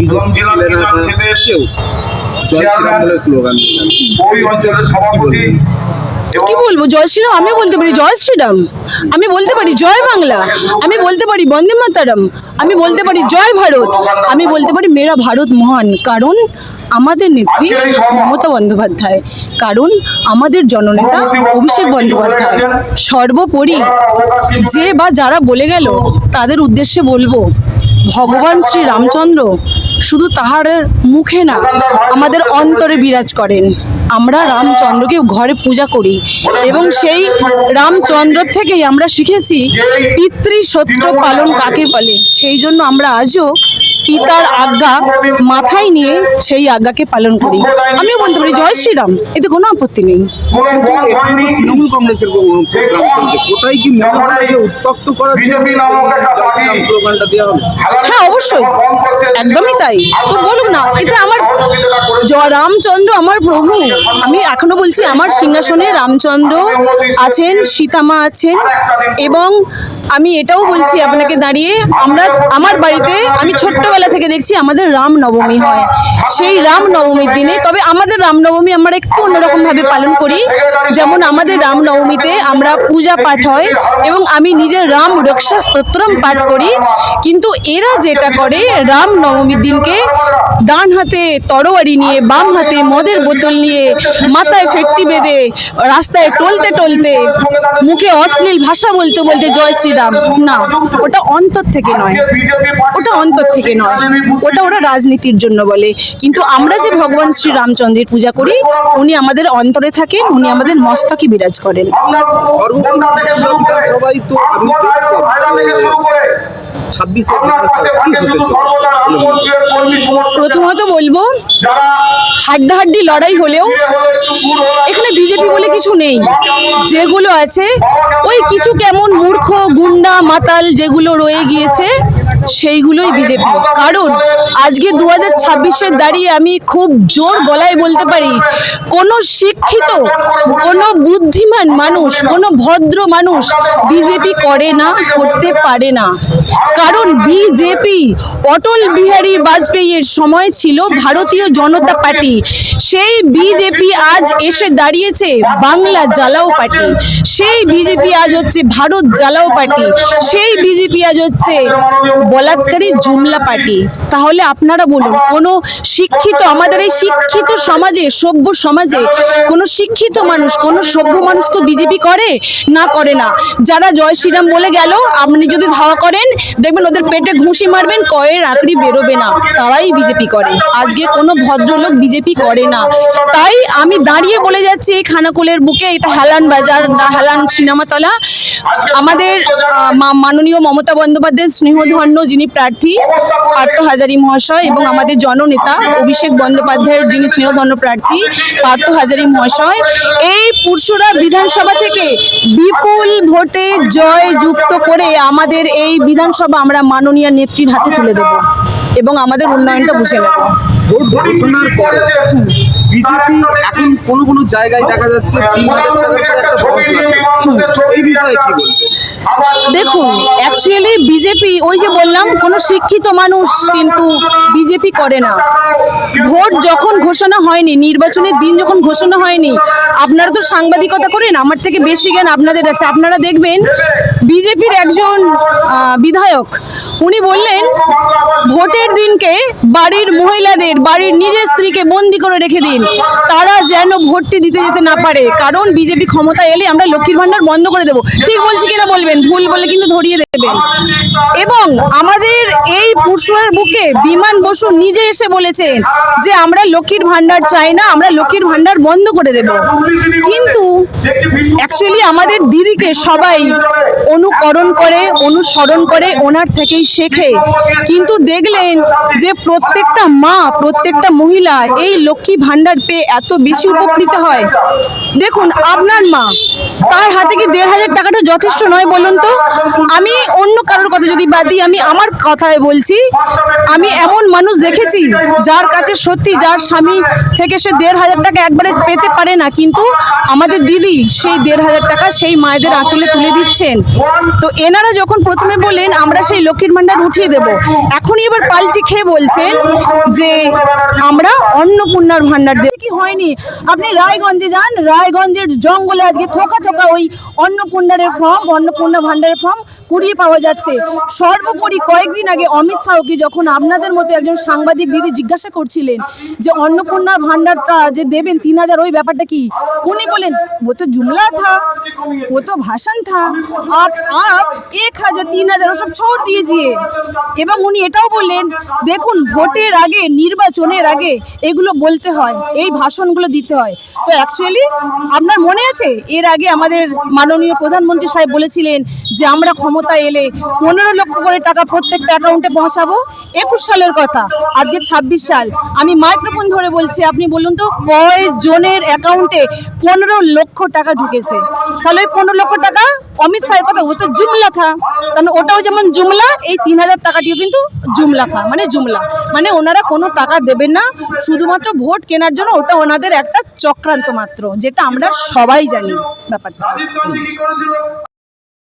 BJP ছেলেরা কেউ জয় শ্রীরাম বলে স্লোগান দিলেন, কি বলবো? জয় শ্রীরাম আমি বলতে পারি, জয় শ্রীরাম আমি বলতে পারি, জয় বাংলা আমি বলতে পারি, বন্দে মাতরম আমি বলতে পারি, জয় ভারত আমি বলতে পারি, মেরা ভারত মহান। কারণ আমাদের নেত্রী মমতা বন্দ্যোপাধ্যায়, কারণ আমাদের জননেতা অভিষেক বন্দ্যোপাধ্যায়। সর্বোপরি যে বা যারা বলে গেল তাদের উদ্দেশ্যে বলবো, ভগবান শ্রী রামচন্দ্র শুধু তাহার মুখে না, আমাদের অন্তরে বিরাজ করেন। আমরা রামচন্দ্রকে ঘরে পূজা করি এবং সেই রামচন্দ্র থেকেই আমরা শিখেছি পিতৃসত্য পালন কাকে বলে। সেই জন্য আমরা আজও পিতার আজ্ঞা মাথায় নিয়ে সেই আজ্ঞাকে পালন করি। আমিও বলতে পারি জয় শ্রীরাম, এতে কোনো আপত্তি নেই। তৃণমূল কংগ্রেসের প্রোগ্রাম চলছে, কোথায় কি মনে হয় যে উত্তপ্ত করার জন্য স্লোগানটা দেওয়া হলো? হ্যাঁ অবশ্যই, একদমই তাই। তো বলুক না, এতে আমার রামচন্দ্র আমার প্রভু। আমি এখনো বলছি, আমার সিংহাসনে রামচন্দ্র আছেন, সীতামা আছেন। এবং আমি এটাও বলছি আপনাকে দাঁড়িয়ে, আমার বাড়িতে আমি ছোট্টবেলা থেকে দেখছি আমাদের রামনবমী হয়। সেই রামনবমীর দিনে, তবে আমাদের রামনবমী আমরা একটু অন্যরকমভাবে পালন করি। যেমন আমাদের রামনবমীতে আমরা পূজা পাঠ হয় এবং আমি নিজে রাম রক্ষা স্তোত্রম পাঠ করি। কিন্তু এরা যেটা করে, রামনবমীর দিনকে ডান হাতে তরোয়ারি নিয়ে, বাম হাতে মদের বোতল নিয়ে, মাথায় ফেট্টি বেঁধে, রাস্তায় টলতে টলতে, মুখে অশ্লীল ভাষা বলতে বলতে জয় শ্রীরাম, না, ওটা অন্তর থেকে নয়, ওটা অন্তর থেকে নয়, ওটা ওরা রাজনীতির জন্য বলে। কিন্তু আমরা যে ভগবান শ্রী রামচন্দ্রের পূজা করি, উনি আমাদের অন্তরে থাকেন, উনি আমাদের মস্তকে বিরাজ করেন। সবাই তো আপনি প্রথমত বলবো, হাড্ডাহাড্ডি লড়াই হলেও এখানে বিজেপি বলে কিছু নেই। যেগুলো আছে ওই কিছু কেমন মূর্খ গুন্ডা মাতাল যেগুলো রয়ে গিয়েছে, সেইগুলোই বিজেপি। কারণ আজকে 2026-এর দাঁড়িয়ে আমি খুব জোর গলায় বলতে পারি, কোনো শিক্ষিত, কোনো বুদ্ধিমান মানুষ, কোনো ভদ্র মানুষ বিজেপি করে না, করতে পারে না। কারণ বিজেপি অটল বিহারী বাজপেয়ীর সময় ছিল ভারতীয় জনতা পার্টি। সেই বিজেপি আজ এসে দাঁড়িয়েছে বাংলা জ্বালাও পার্টি। সেই বিজেপি আজ হচ্ছে ভারত জ্বালাও পার্টি। সেই বিজেপি আজ হচ্ছে বলাৎকারী জুমলা পার্টি। তাহলে আপনারা বলুন, কোনো শিক্ষিত, আমাদের এই শিক্ষিত সমাজে, সভ্য সমাজে কোনো শিক্ষিত মানুষ, কোনো সভ্য মানুষকে বিজেপি করে না? করে না। যারা জয় শ্রীরাম বলে গেল, আপনি যদি ধাওয়া করেন দেখবেন ওদের পেটে ঘুষি মারবেন, কয়ের আকড়ি বেরোবে না, তারাই বিজেপি করে। আজকে কোনো ভদ্রলোক বিজেপি করে না। তাই আমি দাঁড়িয়ে বলে যাচ্ছি, এই খানাকুলের বুকে, এটা হেলান বাজার না হেলান সিনেমাতলা, আমাদের মাননীয় মমতা বন্দ্যোপাধ্যায়ের স্নেহধন্য যিনি প্রার্থী পার্থ হাজারি মহাশয়, এবং আমাদের জননেতা অভিষেক বন্দ্যোপাধ্যায়ের যিনি স্নেহধন্য প্রার্থী পার্থ হাজারি মহাশয়, এই পুরসুরা বিধানসভা থেকে বিপুল ভোটে জয় যুক্ত করে আমাদের এই বিধানসভা আমরা মাননীয় নেত্রীর হাতে তুলে দেব এবং আমাদের উন্নয়নটা বুঝে নেব। ভোট ঘোষণার পরে বিজেপি এখন কোনো জায়গায় দেখা যাচ্ছে 3,000 টাকার করে একটা ভোট লাগছে, এই বিষয়ে কি বলবেন? দেখুন, অ্যাকচুয়ালি বিজেপি, ওই যে বললাম, কোনো শিক্ষিত মানুষ কিন্তু বিজেপি করে না। ভোট যখন ঘোষণা হয়নি, নির্বাচনের দিন যখন ঘোষণা হয়নি, আপনারা তো সাংবাদিকতা করেন, আমার থেকে বেশি জ্ঞান আপনাদের আছে। আপনারা দেখবেন বিজেপির একজন বিধায়ক, উনি বললেন ভোটের দিনকে বাড়ির মহিলাদের, বাড়ির নিজের স্ত্রীকে বন্দি করে রেখে দিন, তারা যেন ভোটটি দিতে যেতে না পারে। কারণ বিজেপি ক্ষমতা এলে আমরা লক্ষ্মীর ভান্ডার বন্ধ করে দেবো। ঠিক বলছি কিনা বলবেন, ভুল বলে কিন্তু ধরিয়ে দেবেন। এবং আমাদের এই পুরসুরার বুকে বিমান বসু নিজে এসে বলেছেন যে আমরা লক্ষ্মীর ভান্ডার চাই না, আমরা লক্ষ্মীর ভান্ডার বন্ধ করে দেব। কিন্তু অ্যাকচুয়ালি আমাদের দিদিকে সবাই অনুকরণ করে, অনুসরণ করে, ওনার থেকেই শেখে। কিন্তু দেখলেন যে প্রত্যেকটা মা, প্রত্যেকটা মহিলা এই লক্ষ্মী ভান্ডার পেয়ে এত বেশি উপকৃত হয়। দেখুন, আপনার মা, তার হাতে কি 1,500 টাকাটা যথেষ্ট নয় বলুন তো? আমি অন্য কারোর কথা যদি বাদ দিই, আমি আমার কথায় বলছি, আমি এমন মানুষ দেখেছি যার কাছে সত্যি যার স্বামী থেকে সে 1,500 টাকা একবারে পেতে পারে না, কিন্তু আমাদের দিদি সেই 1,500 টাকা সেই মায়েদের আঁচলে তুলে দিচ্ছেন। তো এনারা যখন প্রথমে বলেন আমরা সেই লক্ষ্মীর ভাণ্ডার উঠিয়ে দেব, এখনই এবার পাল্টি খেয়ে বলছেন যে আমরা অন্নপূর্ণার ভাণ্ডার দেব। কি হয়নি, আপনি রায়গঞ্জে যান, রায়গঞ্জের জঙ্গলে আজকে থোকা থোকা ওই অন্নপূর্ণার ফর্ম, অন্নপূর্ণা ভাণ্ডারের ফর্ম কুড়িয়ে পাওয়া যাচ্ছে। সর্বোপরি কয়েকদিন আগে অমিত শাহকে যখন আপনাদের মতো একজন সাংবাদিক দিদি জিজ্ঞাসা করছিলেন যে অন্নপূর্ণা ভাণ্ডারটা যে দেবেন 3,000, ওই ব্যাপারটা কি, উনি বলেন ও তো জুমলা থা, ও তো ভাষণ থা, आप 1,000 3,000 ওসব छोड़ दीजिए। এবং উনি এটাও বললেন দেখুন ভোটের আগে, নির্বাচনের আগে এগুলো বলতে হয়, এই ভাষণগুলো দিতে হয়। তো অ্যাকচুয়ালি আপনার মনে আছে এর আগে আমাদের মাননীয় প্রধানমন্ত্রী সাহেব বলেছিলেন যে আমরা ক্ষমতা এলে 15 লক্ষ করে টাকা প্রত্যেকটা অ্যাকাউন্টে পৌঁছাবো। 21 সালের কথা, আজকে 26 সাল। আমি মাইক্রোফোন ধরে বলছি, আপনি বলুন তো কয়জনের অ্যাকাউন্টে 15 লক্ষ টাকা ঢুকেছে? তাহলে ওই 15 লক্ষ টাকা অমিত শাহের কথা, ও তো জুমলা থা, কারণ ওটাও যেমন জুমলা, এই 3,000 টাকাটিও কিন্তু জুমলা থা, মানে জুমলা, মানে ওনারা কোনো টাকা দেবেন না, শুধুমাত্র ভোট কেনার জন্য। ওটা ওনাদের একটা চক্রান্ত মাত্র, যেটা আমরা সবাই জানি ব্যাপারটা।